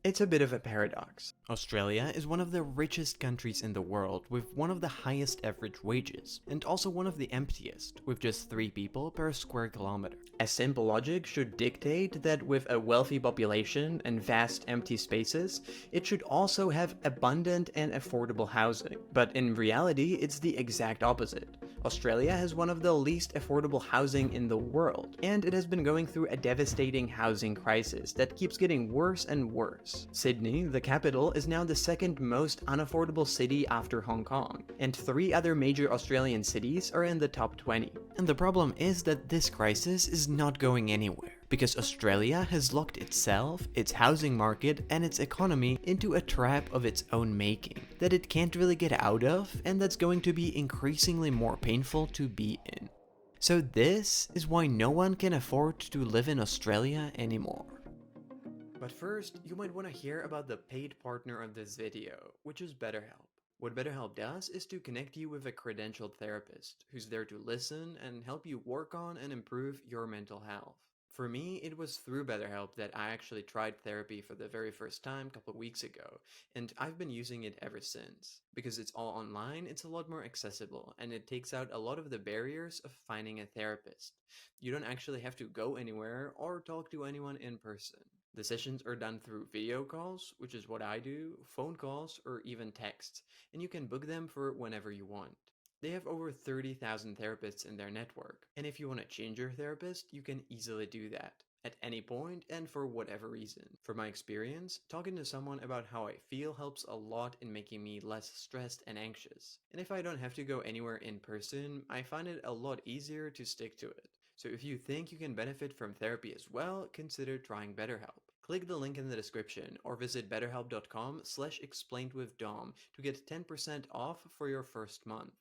It's a bit of a paradox. Australia is one of the richest countries in the world with one of the highest average wages, and also one of the emptiest, with just 3 people per square kilometer. A simple logic should dictate that with a wealthy population and vast empty spaces, it should also have abundant and affordable housing. But in reality, it's the exact opposite. Australia has one of the least affordable housing in the world, and it has been going through a devastating housing crisis that keeps getting worse and worse. Sydney, the capital, is now the second most unaffordable city after Hong Kong, and 3 other major Australian cities are in the top 20. And the problem is that this crisis is not going anywhere, because Australia has locked itself, its housing market, and its economy into a trap of its own making, that it can't really get out of, and that's going to be increasingly more painful to be in. So this is why no one can afford to live in Australia anymore. But first, you might want to hear about the paid partner of this video, which is BetterHelp. What BetterHelp does is to connect you with a credentialed therapist who's there to listen and help you work on and improve your mental health. For me, it was through BetterHelp that I actually tried therapy for the very first time a couple of weeks ago, and I've been using it ever since. Because it's all online, it's a lot more accessible, and it takes out a lot of the barriers of finding a therapist. You don't actually have to go anywhere or talk to anyone in person. The sessions are done through video calls, which is what I do, phone calls, or even texts, and you can book them for whenever you want. They have over 30,000 therapists in their network, and if you want to change your therapist, you can easily do that, at any point and for whatever reason. From my experience, talking to someone about how I feel helps a lot in making me less stressed and anxious. And if I don't have to go anywhere in person, I find it a lot easier to stick to it. So if you think you can benefit from therapy as well, consider trying BetterHelp. Click the link in the description or visit betterhelp.com/explainedwithdom to get 10% off for your first month.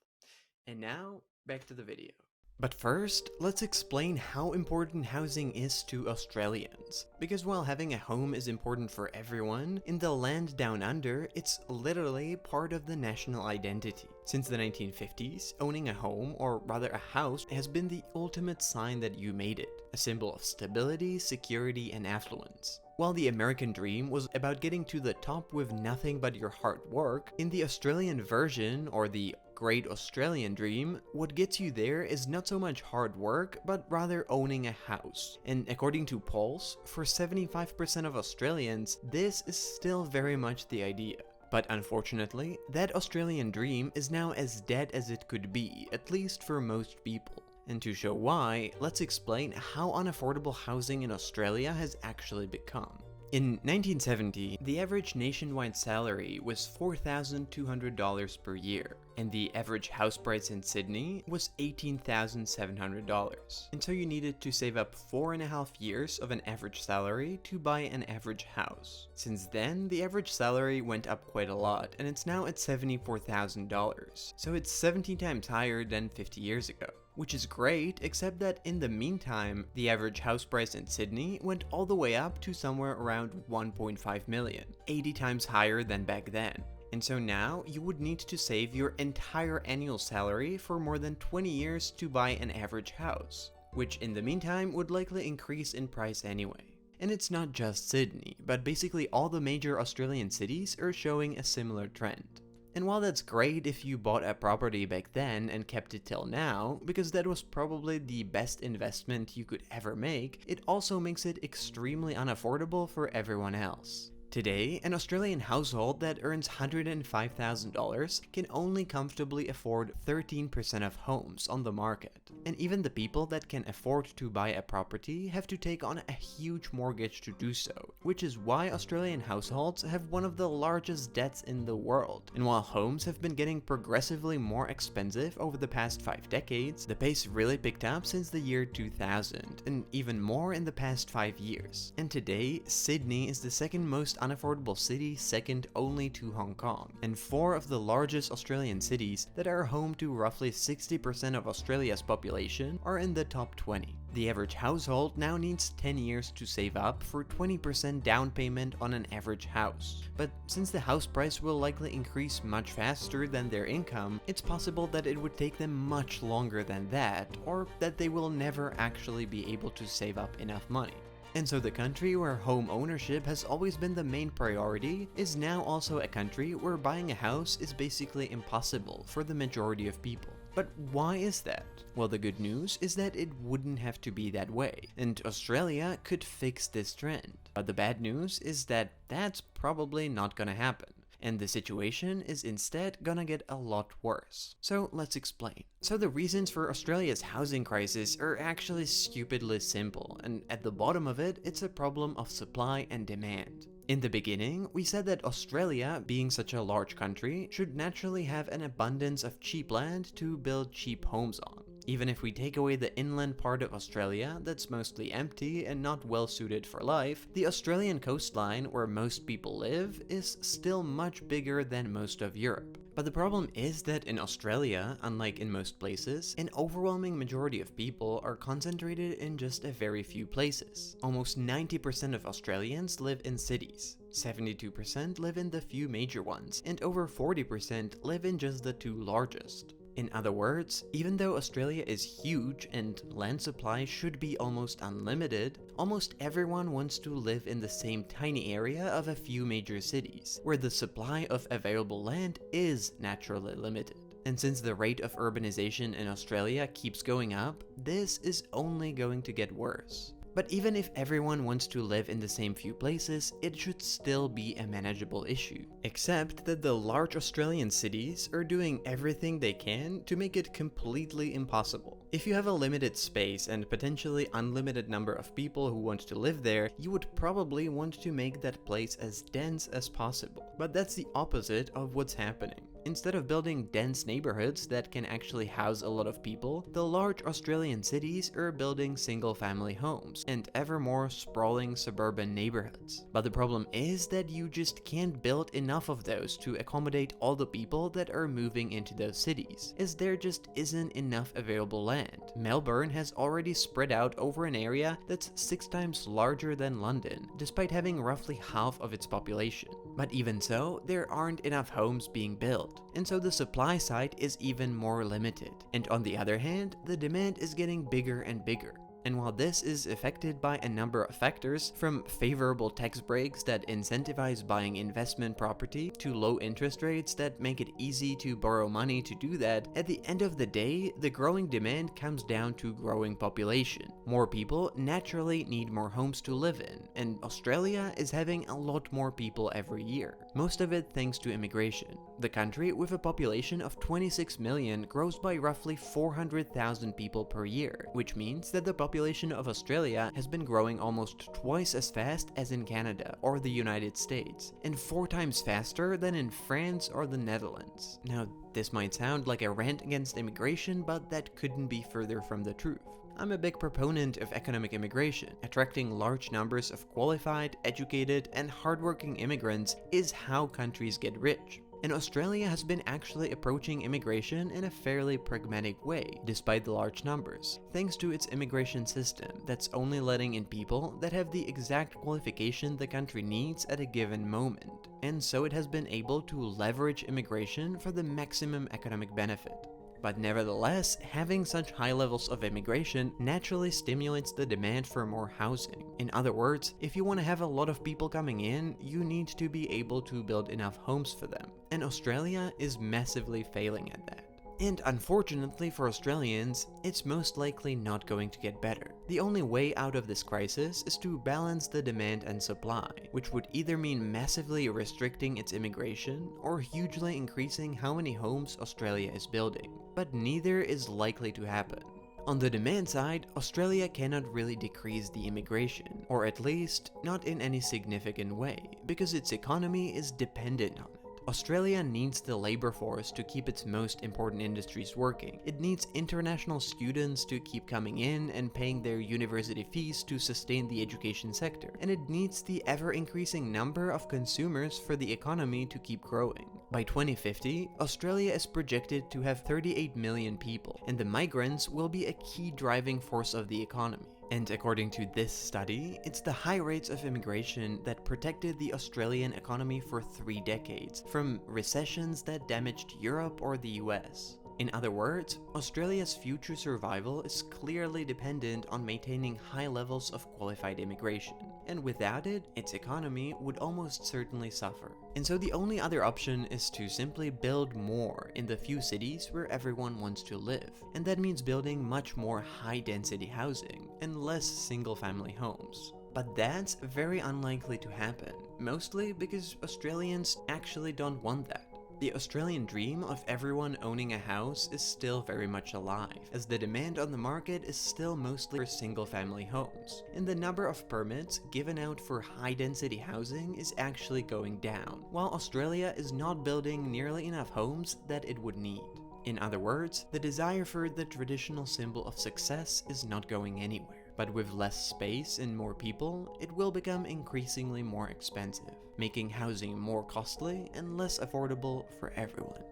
And now, back to the video. But first, let's explain how important housing is to Australians. Because while having a home is important for everyone, in the land down under, it's literally part of the national identity. Since the 1950s, owning a home, or rather a house, has been the ultimate sign that you made it, a symbol of stability, security, and affluence. While the American dream was about getting to the top with nothing but your hard work, in the Australian version, or the Great Australian Dream, what gets you there is not so much hard work, but rather owning a house. And according to polls, for 75% of Australians, this is still very much the idea. But unfortunately, that Australian dream is now as dead as it could be, at least for most people. And to show why, let's explain how unaffordable housing in Australia has actually become. In 1970, the average nationwide salary was $4,200 per year, and the average house price in Sydney was $18,700. And so you needed to save up 4.5 years of an average salary to buy an average house. Since then, the average salary went up quite a lot, and it's now at $74,000, so it's 17 times higher than 50 years ago. Which is great, except that in the meantime, the average house price in Sydney went all the way up to somewhere around 1.5 million, 80 times higher than back then. And so now, you would need to save your entire annual salary for more than 20 years to buy an average house, which in the meantime would likely increase in price anyway. And it's not just Sydney, but basically all the major Australian cities are showing a similar trend. And while that's great if you bought a property back then and kept it till now, because that was probably the best investment you could ever make, it also makes it extremely unaffordable for everyone else. Today, an Australian household that earns $105,000 can only comfortably afford 13% of homes on the market. And even the people that can afford to buy a property have to take on a huge mortgage to do so, which is why Australian households have one of the largest debts in the world. And while homes have been getting progressively more expensive over the past 5 decades, the pace really picked up since the year 2000, and even more in the past 5 years. And today, Sydney is the second most unaffordable city, second only to Hong Kong, and 4 of the largest Australian cities that are home to roughly 60% of Australia's population are in the top 20. The average household now needs 10 years to save up for 20% down payment on an average house. But since the house price will likely increase much faster than their income, it's possible that it would take them much longer than that, or that they will never actually be able to save up enough money. And so the country where home ownership has always been the main priority is now also a country where buying a house is basically impossible for the majority of people. But why is that? Well, the good news is that it wouldn't have to be that way, and Australia could fix this trend. But the bad news is that that's probably not gonna happen, and the situation is instead gonna get a lot worse. So let's explain. So the reasons for Australia's housing crisis are actually stupidly simple, and at the bottom of it, it's a problem of supply and demand. In the beginning, we said that Australia, being such a large country, should naturally have an abundance of cheap land to build cheap homes on. Even if we take away the inland part of Australia that's mostly empty and not well suited for life, the Australian coastline where most people live is still much bigger than most of Europe. But the problem is that in Australia, unlike in most places, an overwhelming majority of people are concentrated in just a very few places. Almost 90% of Australians live in cities, 72% live in the few major ones, and over 40% live in just the two largest. In other words, even though Australia is huge and land supply should be almost unlimited, almost everyone wants to live in the same tiny area of a few major cities, where the supply of available land is naturally limited. And since the rate of urbanization in Australia keeps going up, this is only going to get worse. But even if everyone wants to live in the same few places, it should still be a manageable issue. Except that the large Australian cities are doing everything they can to make it completely impossible. If you have a limited space and potentially unlimited number of people who want to live there, you would probably want to make that place as dense as possible. But that's the opposite of what's happening. Instead of building dense neighborhoods that can actually house a lot of people, the large Australian cities are building single-family homes and ever more sprawling suburban neighborhoods. But the problem is that you just can't build enough of those to accommodate all the people that are moving into those cities, as there just isn't enough available land. Melbourne has already spread out over an area that's 6 times larger than London, despite having roughly half of its population. But even so, there aren't enough homes being built, and so the supply side is even more limited. And on the other hand, the demand is getting bigger and bigger. And while this is affected by a number of factors, from favorable tax breaks that incentivize buying investment property to low interest rates that make it easy to borrow money to do that, at the end of the day, the growing demand comes down to growing population. More people naturally need more homes to live in, and Australia is having a lot more people every year. Most of it thanks to immigration. The country, with a population of 26 million, grows by roughly 400,000 people per year, which means that the population of Australia has been growing almost twice as fast as in Canada or the United States, and 4 times faster than in France or the Netherlands. Now, this might sound like a rant against immigration, but that couldn't be further from the truth. I'm a big proponent of economic immigration. Attracting large numbers of qualified, educated, and hardworking immigrants is how countries get rich. And Australia has been actually approaching immigration in a fairly pragmatic way, despite the large numbers, thanks to its immigration system that's only letting in people that have the exact qualification the country needs at a given moment. And so it has been able to leverage immigration for the maximum economic benefit. But nevertheless, having such high levels of immigration naturally stimulates the demand for more housing. In other words, if you want to have a lot of people coming in, you need to be able to build enough homes for them. And Australia is massively failing at that. And unfortunately for Australians, it's most likely not going to get better. The only way out of this crisis is to balance the demand and supply, which would either mean massively restricting its immigration or hugely increasing how many homes Australia is building. But neither is likely to happen. On the demand side, Australia cannot really decrease the immigration, or at least not in any significant way, because its economy is dependent on it. Australia needs the labor force to keep its most important industries working. It needs international students to keep coming in and paying their university fees to sustain the education sector. And it needs the ever-increasing number of consumers for the economy to keep growing. By 2050, Australia is projected to have 38 million people, and the migrants will be a key driving force of the economy. And according to this study, it's the high rates of immigration that protected the Australian economy for 3 decades, from recessions that damaged Europe or the US. In other words, Australia's future survival is clearly dependent on maintaining high levels of qualified immigration, and without it, its economy would almost certainly suffer. And so the only other option is to simply build more in the few cities where everyone wants to live, and that means building much more high-density housing and less single-family homes. But that's very unlikely to happen, mostly because Australians actually don't want that. The Australian dream of everyone owning a house is still very much alive, as the demand on the market is still mostly for single-family homes, and the number of permits given out for high-density housing is actually going down, while Australia is not building nearly enough homes that it would need. In other words, the desire for the traditional symbol of success is not going anywhere. But with less space and more people, it will become increasingly more expensive, making housing more costly and less affordable for everyone.